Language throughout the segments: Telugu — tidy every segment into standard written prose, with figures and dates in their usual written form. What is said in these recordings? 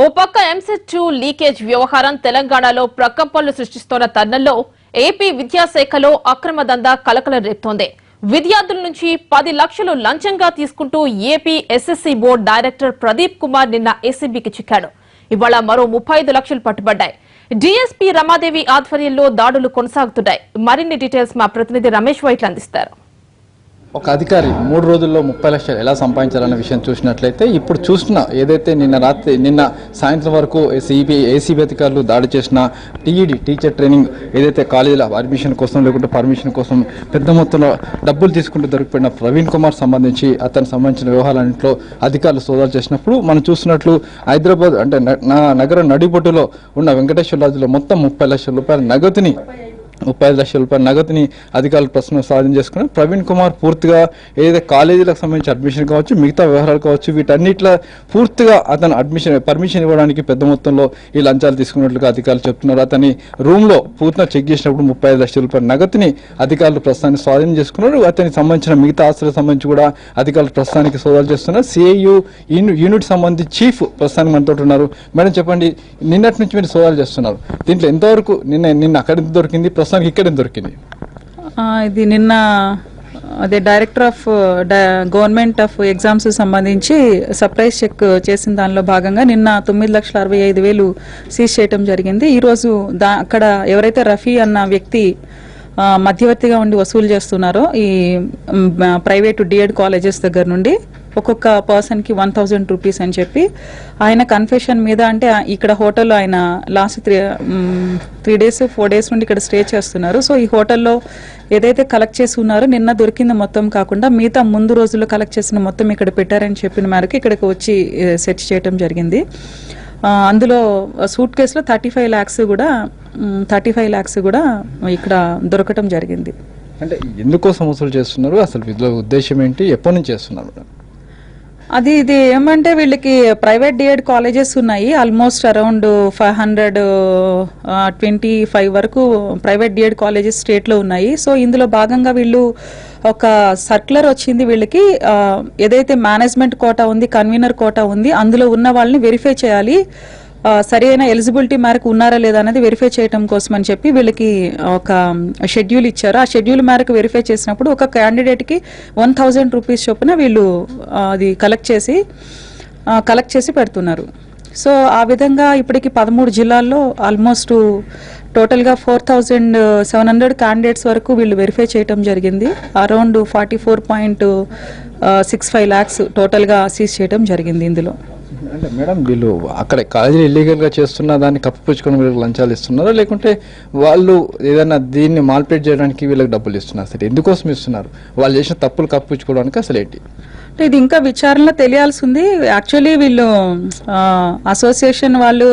ఓ పక్క ఎంసెట్2 లీకేజ్ వ్యవహారం తెలంగాణలో ప్రకంపనలు సృష్టిస్తున్న తరుణంలో ఏపీ విద్యాశాఖలో అక్రమ దందా కలకలం రేపుతోంది. విద్యార్థుల నుంచి 10 లక్షలు లంచంగా తీసుకుంటూ AP SSC board director Pradeep Kumar నిన్న ఏసీబీకి చిక్కాడు. ఇవాళ మరో 35 లక్షలు పట్టుబడ్డాయి. డీఎస్పీ రమాదేవి ఆధ్వర్యంలో దాడులు కొనసాగుతున్నాయి. మరిన్ని డీటెయిల్స్ మా ప్రతినిధి రమేష్ వైట్ల అందిస్తారు. ఒక అధికారి 3 రోజుల్లో 30 లక్షలు ఎలా సంపాదించాలన్న విషయం చూసినట్లయితే ఇప్పుడు చూసిన ఏదైతే నిన్న సాయంత్రం వరకు ఏసీబీ అధికారులు దాడి చేసిన టీచర్ ట్రైనింగ్ ఏదైతే కాలేజీల అడ్మిషన్ కోసం లేకుంటే పర్మిషన్ కోసం పెద్ద మొత్తంలో డబ్బులు తీసుకుంటూ దొరికిపోయిన ప్రవీణ్ కుమార్ సంబంధించి అతనికి సంబంధించిన వ్యవహారాలన్నింటిలో అధికారులు సోదాలు చేసినప్పుడు మనం చూసినట్లు హైదరాబాద్ అంటే నగర నడిబొడ్డులో ఉన్న వెంకటేశ్వర రాజులో మొత్తం 30 లక్షల రూపాయల నగదుని 35 లక్షల రూపాయల నగదుని అధికారులు ప్రస్తుతం స్వాధీనం చేసుకున్నారు. ప్రవీణ్ కుమార్ పూర్తిగా ఏదైతే కాలేజీలకు సంబంధించి అడ్మిషన్ కావచ్చు, మిగతా వ్యవహారాలు కావచ్చు, వీటన్నిటిలో పూర్తిగా అతను పర్మిషన్ ఇవ్వడానికి పెద్ద మొత్తంలో ఈ లంచాలు తీసుకున్నట్లుగా అధికారులు చెప్తున్నారు. అతని రూమ్లో పూర్తిగా చెక్ చేసినప్పుడు 35 లక్షల రూపాయల నగదుని అధికారులు ప్రస్తుతానికి స్వాధీనం చేసుకున్నారు. అతనికి సంబంధించిన మిగతా ఆస్తులకు సంబంధించి కూడా అధికారులు ప్రస్తుతానికి సోదాలు చేస్తున్నారు. సిఐయు యూనిట్ సంబంధించి చీఫ్ ప్రస్తుతానికి మనతో ఉన్నారు. మేడం చెప్పండి, నిన్నటి నుంచి మీరు సోదాలు చేస్తున్నారు, దీంట్లో ఎంతవరకు నిన్న అక్కడ ఎంత దొరికింది, ప్రస్తుతానికి ఇక్కడ ఎంత దొరికింది? ఇది నిన్న అదే director of government of exams సంబంధించి సర్ప్రైజ్ చెక్ చేసిన దానిలో భాగంగా నిన్న 9,65,000 సీజ్ చేయడం జరిగింది. ఈరోజు అక్కడ ఎవరైతే రఫీ అన్న వ్యక్తి మధ్యవర్తిగా ఉండి వసూలు చేస్తున్నారో ఈ ప్రైవేటు డిఎడ్ కాలేజెస్ దగ్గర నుండి ఒక్కొక్క పర్సన్కి 1,000 రూపీస్ అని చెప్పి ఆయన కన్ఫెషన్ మీద, అంటే ఇక్కడ హోటల్లో ఆయన లాస్ట్ 3 డేస్ 4 డేస్ నుండి ఇక్కడ స్టే చేస్తున్నారు. సో ఈ హోటల్లో ఏదైతే కలెక్ట్ చేసి ఉన్నారో నిన్న దొరికింది మొత్తం కాకుండా మిగతా ముందు రోజుల్లో కలెక్ట్ చేసిన మొత్తం ఇక్కడ పెట్టారని చెప్పిన మేరకు ఇక్కడికి వచ్చి సెర్చ్ చేయడం జరిగింది. అందులో సూట్ కేసులో 35 lakhs కూడా ఇక్కడ దొరకటం జరిగింది. అంటే ఎందుకోసం వసూలు చేస్తున్నారు, అసలు వీళ్ళ ఉద్దేశం ఏంటి, ఎప్పటి నుంచి చేస్తున్నారు? ఇది ఏమంటే వీళ్ళకి ప్రైవేట్ డిఎడ్ కాలేజెస్ ఉన్నాయి, ఆల్మోస్ట్ అరౌండ్ 525 వరకు ప్రైవేట్ డిఎడ్ కాలేజెస్ స్టేట్లో ఉన్నాయి. సో ఇందులో భాగంగా వీళ్ళు ఒక సర్క్యులర్ వచ్చింది వీళ్ళకి, ఏదైతే మేనేజ్మెంట్ కోటా ఉంది, కన్వీనర్ కోటా ఉంది, అందులో ఉన్న వాళ్ళని వెరిఫై చేయాలి, సరైన ఎలిజిబిలిటీ మేరకు ఉన్నారా లేదా అనేది వెరిఫై చేయడం కోసం అని చెప్పి వీళ్ళకి ఒక షెడ్యూల్ ఇచ్చారు. ఆ షెడ్యూల్ మేరకు వెరిఫై చేసినప్పుడు ఒక క్యాండిడేట్కి 1,000 రూపీస్ చొప్పున వీళ్ళు అది కలెక్ట్ చేసి పెడుతున్నారు. సో ఆ విధంగా ఇప్పటికి 13 జిల్లాల్లో ఆల్మోస్ట్ టోటల్గా 4,700 క్యాండిడేట్స్ వరకు వీళ్ళు వెరిఫై చేయడం జరిగింది. అరౌండ్ 44.65 lakhs టోటల్గా సీజ్ చేయడం జరిగింది. ఇందులో అంటే మేడం వీళ్ళు అక్కడ కాలేజీలు ఇల్లీగల్గా చేస్తున్న దాన్ని కప్పిపుచ్చుకొని వీళ్ళకి లంచాలు ఇస్తున్నారా, లేకుంటే వాళ్ళు ఏదైనా దీన్ని మాల్పేట్ చేయడానికి వీళ్ళకి డబ్బులు ఇస్తున్నారు? అసలు ఎందుకోసం ఇస్తున్నారు? వాళ్ళు చేసిన తప్పులు కప్పిపుచ్చుకోవడానికి అసలు ఏంటి? అంటే ఇది ఇంకా విచారణలో తెలియాల్సి ఉంది. యాక్చువల్లీ వీళ్ళు అసోసియేషన్ వాళ్ళు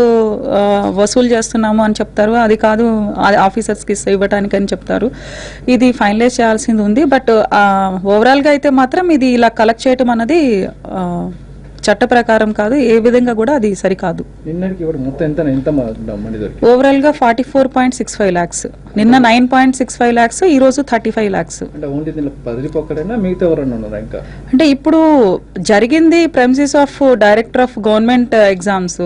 వసూలు చేస్తున్నాము అని చెప్తారు, అది కాదు ఆఫీసర్స్కి ఇవ్వడానికి అని చెప్తారు. ఇది ఫైనలైజ్ చేయాల్సింది ఉంది. బట్ ఓవరాల్గా అయితే మాత్రం ఇది ఇలా కలెక్ట్ చేయటం అన్నది చట్ట ప్రకారం కాదు, ఏ విధంగా కూడా అది సరికాదు. ఓవరాల్ గా 44.65 lakhs, నిన్న 9.65 lakhs, ఈ రోజు 35 lakhs. అంటే ఇప్పుడు జరిగింది premises of director of government exams,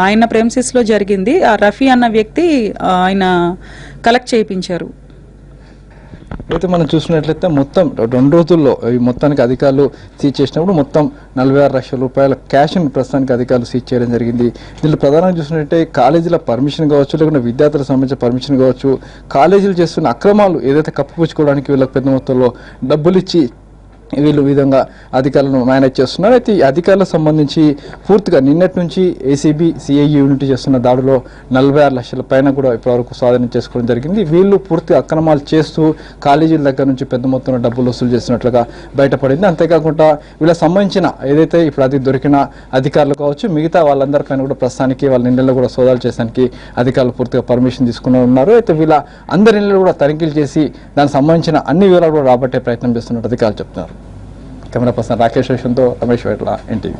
ఆయన ప్రెమిసెస్ లో జరిగింది. ఆ రఫీ అన్న వ్యక్తి ఆయన కలెక్ట్ చేయించారు. అయితే మనం చూసినట్లయితే మొత్తం 2 రోజుల్లో ఈ మొత్తానికి అధికారులు సీజ్ చేసినప్పుడు మొత్తం 46 లక్షల రూపాయల క్యాష్ను ప్రస్తుతానికి అధికారులు సీజ్ చేయడం జరిగింది. దీనిలో ప్రధానంగా చూసినట్లయితే కాలేజీల పర్మిషన్ కావచ్చు, లేకుంటే విద్యార్థులకు సంబంధించిన పర్మిషన్ కావచ్చు, కాలేజీలు చేస్తున్న అక్రమాలు ఏదైతే కప్పిపుచ్చుకోవడానికి వీళ్ళకి పెద్ద మొత్తంలో డబ్బులు ఇచ్చి వీళ్ళు విధంగా అధికారులను మేనేజ్ చేస్తున్నారు. అయితే ఈ అధికారులకు సంబంధించి పూర్తిగా నిన్నటి నుంచి ఏసీబీ సిఐ యూనిట్ చేస్తున్న దాడిలో 46 లక్షల పైన కూడా ఇప్పటివరకు స్వాధీనం చేసుకోవడం జరిగింది. వీళ్ళు పూర్తిగా అక్రమాలు చేస్తూ కాలేజీల దగ్గర నుంచి పెద్ద మొత్తంలో డబ్బులు వసూలు చేస్తున్నట్లుగా బయటపడింది. అంతేకాకుండా వీళ్ళకి సంబంధించిన ఏదైతే ఇప్పుడు అది దొరికిన అధికారులు కావచ్చు, మిగతా వాళ్ళందరిపైన కూడా ప్రస్తుతానికి వాళ్ళ ఇళ్లలో కూడా సోదాలు చేయడానికి అధికారులు పూర్తిగా పర్మిషన్ తీసుకుని ఉన్నారు. అయితే వీళ్ళ అందరి ఇళ్లలో కూడా తనిఖీలు చేసి దానికి సంబంధించిన అన్ని వివరాలు కూడా రాబట్టే ప్రయత్నం చేస్తున్నట్టు అధికారులు చెప్తున్నారు. కెమెరా పర్సన్ రాకేష్ తో రమేష్ వైట్ల, ఎన్టీవీ.